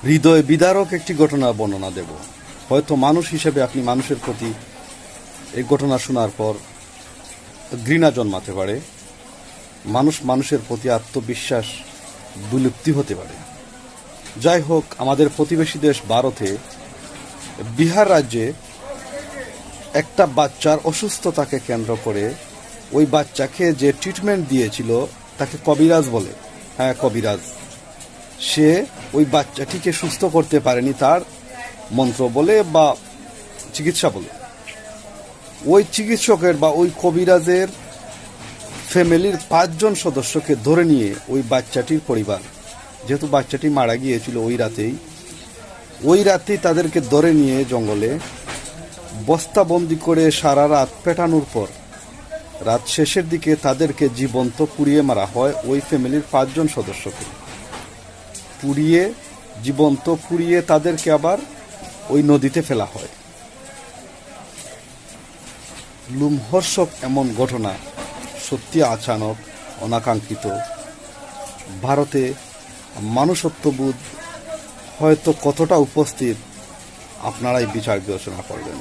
হৃদয় বিদারক একটি ঘটনা বর্ণনা দেব। হয়তো মানুষ হিসেবে আপনি মানুষের প্রতি এই ঘটনা শোনার পর ঘৃণা জন্মাতে পারে, মানুষের প্রতি আত্মবিশ্বাস বিলুপ্তি হতে পারে। যাই হোক, আমাদের প্রতিবেশী দেশ ভারতে বিহার রাজ্যে একটা বাচ্চার অসুস্থতাকে কেন্দ্র করে ওই বাচ্চাকে যে ট্রিটমেন্ট দিয়েছিল তাকে কবিরাজ বলে। হ্যাঁ, কবিরাজ। সে ওই বাচ্চাটিকে সুস্থ করতে পারেনি তার মন্ত্র বলে বা চিকিৎসা বলে। ওই চিকিৎসকের বা ওই কবিরাজের ফ্যামিলির 5 জন সদস্যকে ধরে নিয়ে ওই বাচ্চাটির পরিবার, যেহেতু বাচ্চাটি মারা গিয়েছিল ওই রাতেই তাদেরকে ধরে নিয়ে জঙ্গলে বস্তাবন্দি করে সারা রাত পেটানোর পর রাত শেষের দিকে তাদেরকে জীবন্ত পুড়িয়ে মারা হয়। ওই ফ্যামিলির 5 জন সদস্যকে জীবন্ত পুড়িয়ে তাদেরকে আবার ওই নদীতে ফেলা হয়। লোমহর্ষক এমন ঘটনা সত্যি আচানক, অনাকাঙ্ক্ষিত। ভারতে মানুষত্ববোধ হয়তো কতটা উপস্থিত আপনারাই বিচার বিবেচনা করবেন।